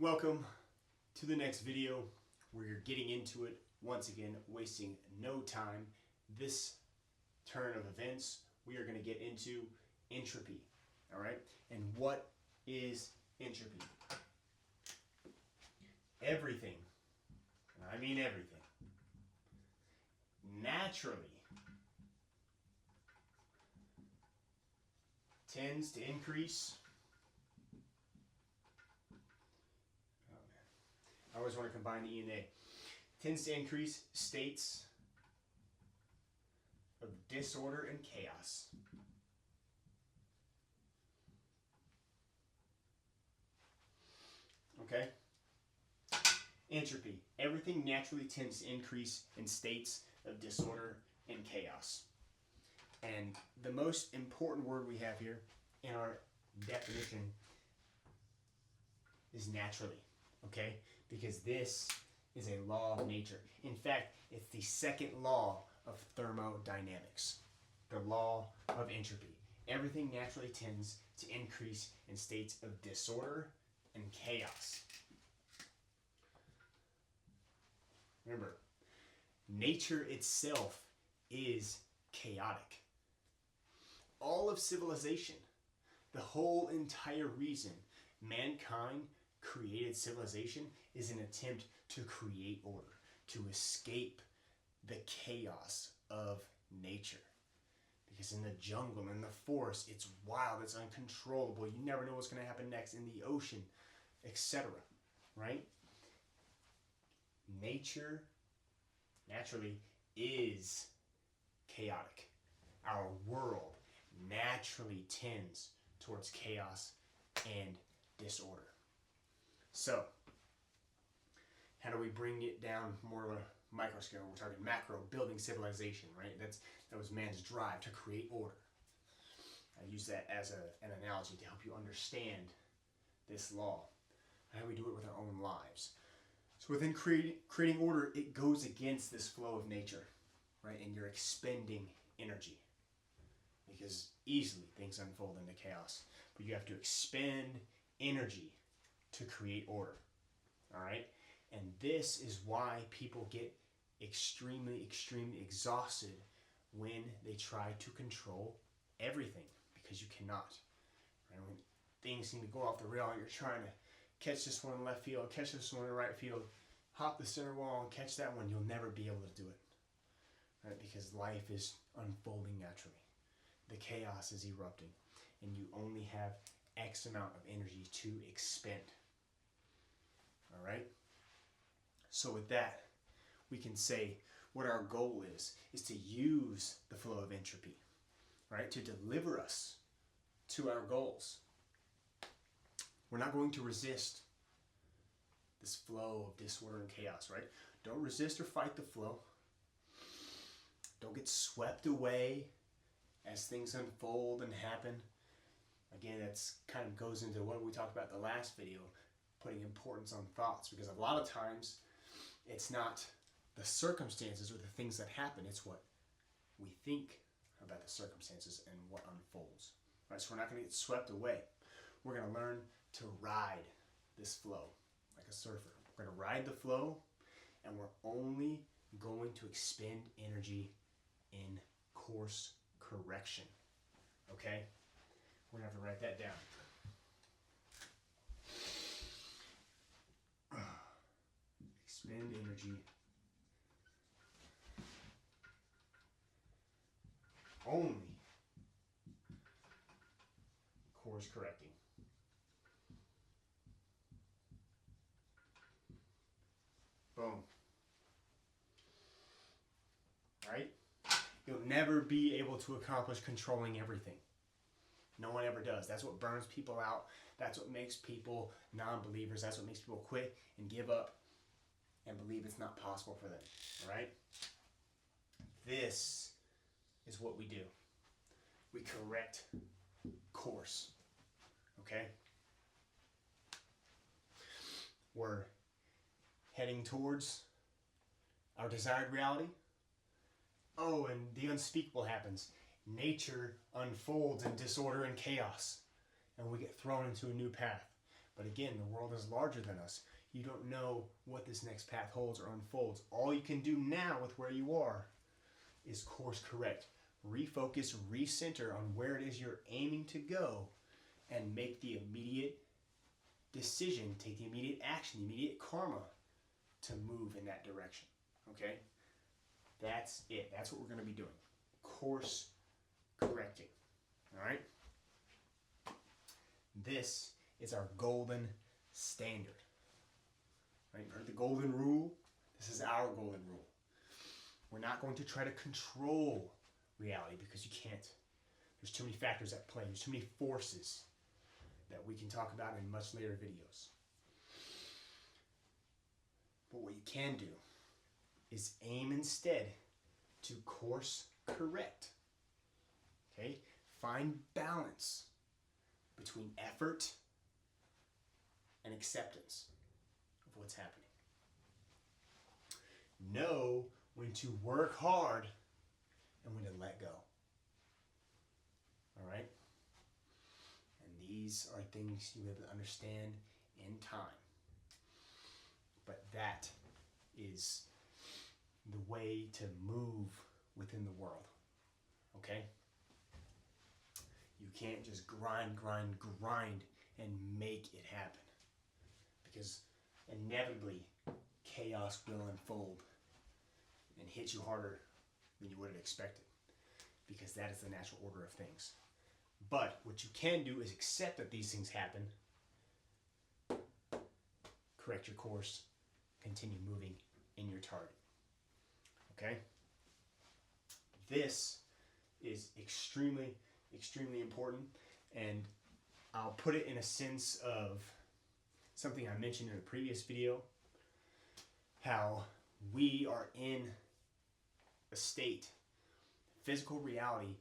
Welcome to the next video where you're getting into it once again, wasting no time. This turn of events, we are going to get into entropy. All right? And what is entropy? Everything, and I mean everything, naturally tends to increase. I always want to combine E and A. Tends to increase states of disorder and chaos. Okay? Entropy. Everything naturally tends to increase in states of disorder and chaos. And the most important word we have here in our definition is naturally. Okay? Because this is a law of nature. In fact, it's the second law of thermodynamics, the law of entropy. Everything naturally tends to increase in states of disorder and chaos. Remember, nature itself is chaotic. All of civilization, the whole entire reason mankind created civilization is an attempt to create order, to escape the chaos of nature. Because in the jungle, in the forest, it's wild, it's uncontrollable. You never know what's going to happen next in the ocean, etc. Right? Nature, naturally, is chaotic. Our world naturally tends towards chaos and disorder. So, how do we bring it down more of a micro scale? We're talking macro, building civilization, right? That was man's drive to create order. I use that as an analogy to help you understand this law. How do we do it with our own lives? So within creating order, it goes against this flow of nature, right? And you're expending energy because easily things unfold into chaos. But you have to expend energy to create order. All right? And this is why people get extremely exhausted when they try to control everything, because you cannot. Right? When things seem to go off the rail, you're trying to catch this one in left field, catch this one in right field, hop the center wall and catch that one, you'll never be able to do it. Right? Because life is unfolding naturally. The chaos is erupting, and you only have X amount of energy to expend. All right? So with that, we can say what our goal is to use the flow of entropy, right? To deliver us to our goals. We're not going to resist this flow of disorder and chaos, right? Don't resist or fight the flow. Don't get swept away as things unfold and happen. Again, that's kind of goes into what we talked about in the last video, putting importance on thoughts, because a lot of times it's not the circumstances or the things that happen, it's what we think about the circumstances and what unfolds. Right? So we're not going to get swept away. We're going to learn to ride this flow like a surfer. We're going to ride the flow, and we're only going to expend energy in course correction. Okay? We're going to have to write that down. Expend energy only course correcting. Boom. Right? You'll never be able to accomplish controlling everything. No one ever does. That's what burns people out. That's what makes people non-believers. That's what makes people quit and give up and believe it's not possible for them. All right? This is what we do. We correct course. Okay? We're heading towards our desired reality. Oh, and the unspeakable happens. Nature unfolds in disorder and chaos, and we get thrown into a new path. But again, the world is larger than us. You don't know what this next path holds or unfolds. All you can do now with where you are is course correct. Refocus, recenter on where it is you're aiming to go, and make the immediate decision, take the immediate action, the immediate karma to move in that direction. Okay? That's it. That's what we're going to be doing. Course correcting. All right? This is our golden standard. Right? You've heard the golden rule? This is our golden rule. We're not going to try to control reality because you can't. There's too many factors at play. There's too many forces that we can talk about in much later videos. But what you can do is aim instead to course correct. Okay? Find balance between effort and acceptance of what's happening. Know when to work hard and when to let go. All right? And these are things you will understand in time. But that is the way to move within the world. Okay? You can't just grind and make it happen. Because inevitably, chaos will unfold and hit you harder than you would have expected. Because that is the natural order of things. But what you can do is accept that these things happen, correct your course, continue moving in your target. Okay? This is extremely important, and I'll put it in a sense of something I mentioned in a previous video, how we are in a state, physical reality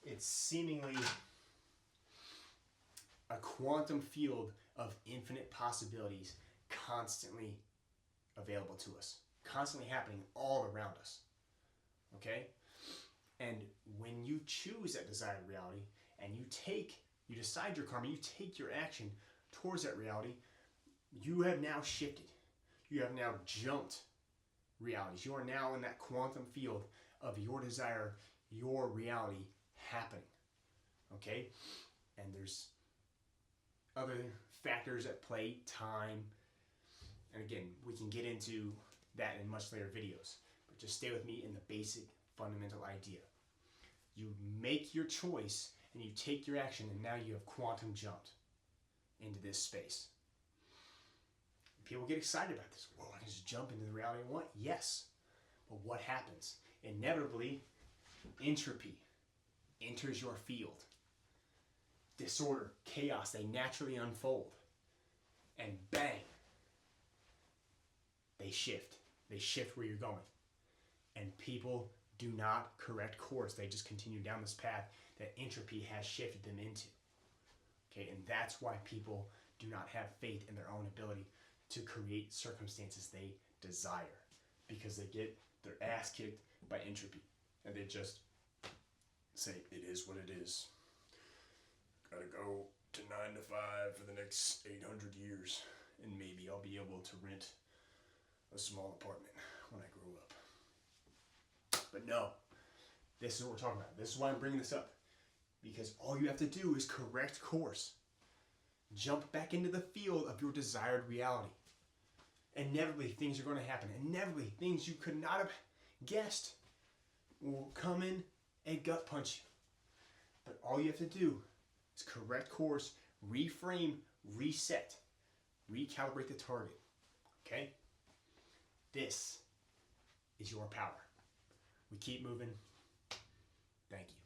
it's seemingly a quantum field of infinite possibilities constantly available to us, constantly happening all around us. Okay? And when you choose that desired reality and you decide your karma, you take your action towards that reality, you have now shifted. You have now jumped realities. You are now in that quantum field of your desire, your reality happening. Okay? And there's other factors at play, time. And again, we can get into that in much later videos. But just stay with me in the basic fundamental idea. You make your choice and you take your action, and now you have quantum jumped into this space. People get excited about this. Whoa, I can just jump into the reality I want? Yes. But what happens? Inevitably, entropy enters your field. Disorder, chaos, they naturally unfold. And bang, they shift. They shift where you're going. And people do not correct course. They just continue down this path that entropy has shifted them into. Okay, and that's why people do not have faith in their own ability to create circumstances they desire, because they get their ass kicked by entropy, and they just say, it is what it is. Gotta go to 9 to 5 for the next 800 years, and maybe I'll be able to rent a small apartment when I grow up. But no, this is what we're talking about. This is why I'm bringing this up, because all you have to do is correct course. Jump back into the field of your desired reality. Inevitably, things are going to happen. Inevitably, things you could not have guessed will come in and gut punch you. But all you have to do is correct course, reframe, reset, recalibrate the target. Okay? This is your power. We keep moving. Thank you.